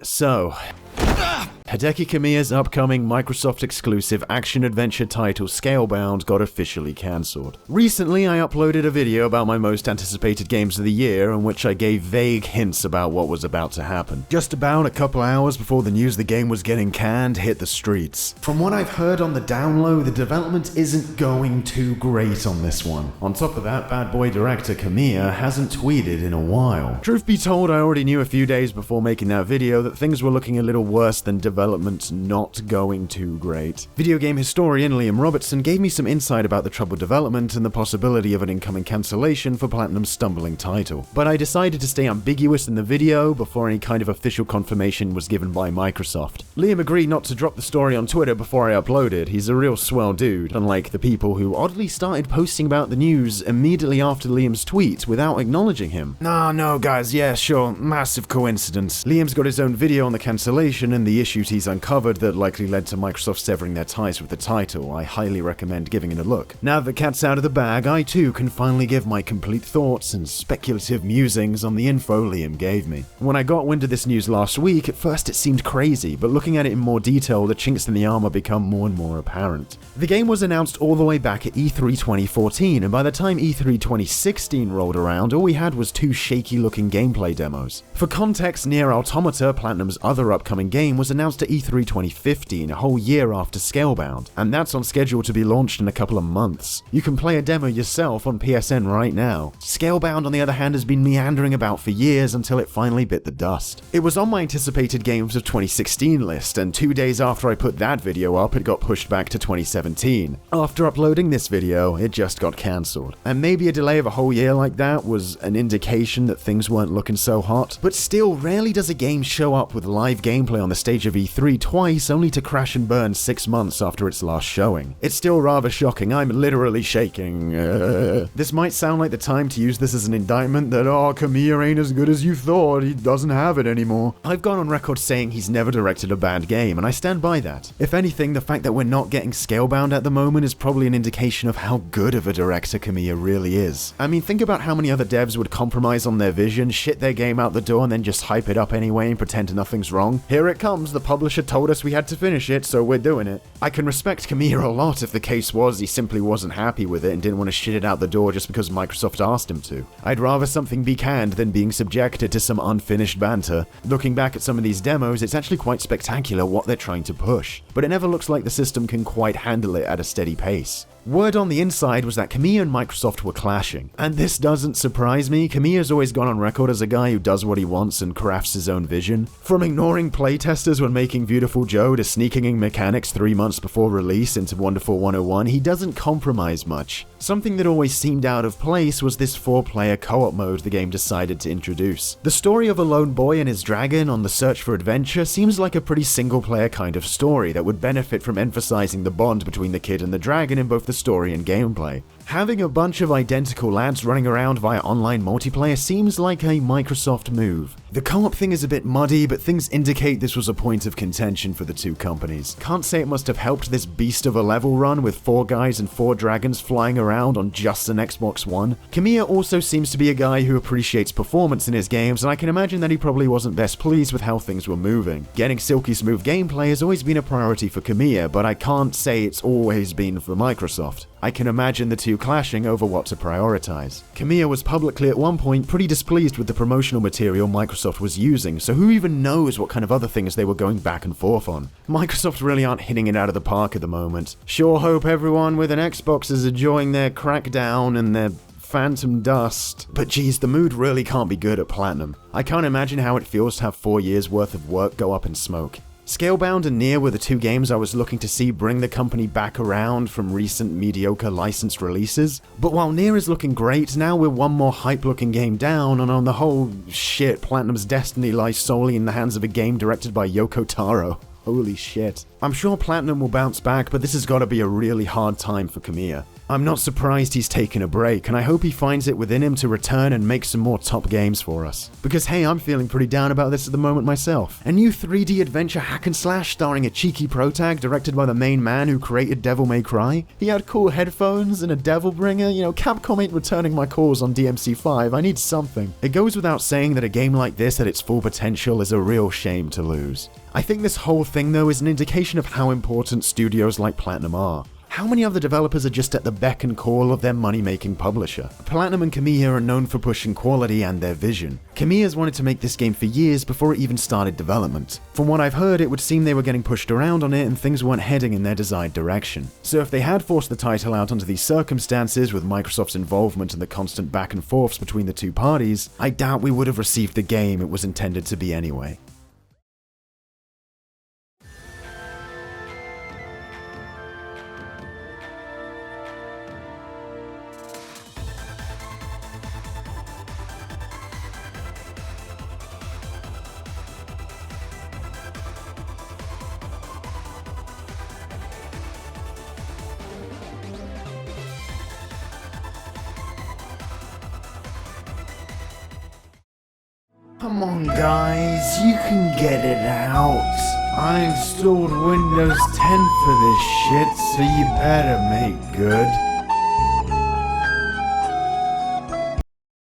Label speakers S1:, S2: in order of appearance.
S1: So, Hideki Kamiya's upcoming Microsoft-exclusive action-adventure title Scalebound got officially cancelled. Recently, I uploaded a video about my most anticipated games of the year in which I gave vague hints about what was about to happen. Just about a couple hours before the news the game was getting canned hit the streets. From what I've heard on the down low, the development isn't going too great on this one. On top of that, bad boy director Kamiya hasn't tweeted in a while. Truth be told, I already knew a few days before making that video that things were looking a little worse than development's not going too great. Video game historian Liam Robertson gave me some insight about the troubled development and the possibility of an incoming cancellation for Platinum's stumbling title. But I decided to stay ambiguous in the video before any kind of official confirmation was given by Microsoft. Liam agreed not to drop the story on Twitter before I uploaded. He's a real swell dude, unlike the people who oddly started posting about the news immediately after Liam's tweet without acknowledging him. No guys, yeah sure, massive coincidence. Liam's got his own video on the cancellation and the issues he's uncovered that likely led to Microsoft severing their ties with the title. I highly recommend giving it a look. Now that the cat's out of the bag, I too can finally give my complete thoughts and speculative musings on the info Liam gave me. When I got wind of this news last week, at first it seemed crazy, but looking at it in more detail, the chinks in the armor become more and more apparent. The game was announced all the way back at E3 2014, and by the time E3 2016 rolled around, all we had was two shaky looking gameplay demos. For context, Nier Automata, Platinum's other upcoming game, was announced at E3 2015, a whole year after Scalebound, and that's on schedule to be launched in a couple of months. You can play a demo yourself on PSN right now. Scalebound, on the other hand, has been meandering about for years until it finally bit the dust. It was on my anticipated games of 2016 list, and 2 days after I put that video up, it got pushed back to 2017. After uploading this video, it just got cancelled. And maybe a delay of a whole year like that was an indication that things weren't looking so hot, but still, rarely does a game show up with live gameplay on the stage of E3 twice only to crash and burn 6 months after its last showing. It's still rather shocking. I'm literally shaking. This might sound like the time to use this as an indictment that, oh, Kamiya ain't as good as you thought, he doesn't have it anymore. I've gone on record saying he's never directed a bad game, and I stand by that. If anything, the fact that we're not getting Scalebound at the moment is probably an indication of how good of a director Kamiya really is. I mean, think about how many other devs would compromise on their vision, shit their game out the door, and then just hype it up anyway and pretend nothing's wrong. Here it comes, the publisher told us we had to finish it, so we're doing it. I can respect Kamiya a lot if the case was he simply wasn't happy with it and didn't want to shit it out the door just because Microsoft asked him to. I'd rather something be canned than being subjected to some unfinished banter. Looking back at some of these demos, it's actually quite spectacular what they're trying to push, but it never looks like the system can quite handle it at a steady pace. Word on the inside was that Kamiya and Microsoft were clashing, and this doesn't surprise me. Kamiya's always gone on record as a guy who does what he wants and crafts his own vision. From ignoring playtesters when making Beautiful Joe to sneaking in mechanics 3 months before release into Wonderful 101, he doesn't compromise much. Something that always seemed out of place was this 4-player co-op mode the game decided to introduce. The story of a lone boy and his dragon on the search for adventure seems like a pretty single-player kind of story that would benefit from emphasizing the bond between the kid and the dragon in both the story and gameplay. Having a bunch of identical lads running around via online multiplayer seems like a Microsoft move. The co-op thing is a bit muddy, but things indicate this was a point of contention for the two companies. Can't say it must have helped this beast of a level run with 4 guys and 4 dragons flying around on just an Xbox One. Kamiya also seems to be a guy who appreciates performance in his games, and I can imagine that he probably wasn't best pleased with how things were moving. Getting silky smooth gameplay has always been a priority for Kamiya, but I can't say it's always been for Microsoft. I can imagine the two clashing over what to prioritize. Kamiya was publicly at one point pretty displeased with the promotional material Microsoft was using, so who even knows what kind of other things they were going back and forth on. Microsoft really aren't hitting it out of the park at the moment. Sure hope everyone with an Xbox is enjoying their Crackdown and their Phantom Dust, but geez, the mood really can't be good at Platinum. I can't imagine how it feels to have 4 years worth of work go up in smoke. Scalebound and Nier were the two games I was looking to see bring the company back around from recent mediocre licensed releases, but while Nier is looking great, now we're one more hype-looking game down, and on the whole, shit, Platinum's destiny lies solely in the hands of a game directed by Yoko Taro. Holy shit. I'm sure Platinum will bounce back, but this has got to be a really hard time for Kamiya. I'm not surprised he's taking a break, and I hope he finds it within him to return and make some more top games for us. Because hey, I'm feeling pretty down about this at the moment myself. A new 3D adventure hack and slash starring a cheeky protag directed by the main man who created Devil May Cry. He had cool headphones and a devil bringer. You know, Capcom ain't returning my calls on DMC5, I need something. It goes without saying that a game like this at its full potential is a real shame to lose. I think this whole thing though is an indication of how important studios like Platinum are. How many other developers are just at the beck and call of their money-making publisher? Platinum and Kamiya are known for pushing quality and their vision. Kamiya's wanted to make this game for years before it even started development. From what I've heard, it would seem they were getting pushed around on it and things weren't heading in their desired direction. So if they had forced the title out under these circumstances with Microsoft's involvement and the constant back and forths between the two parties, I doubt we would have received the game it was intended to be anyway. Come on guys, you can get it out. I installed Windows 10 for this shit, so you better make good.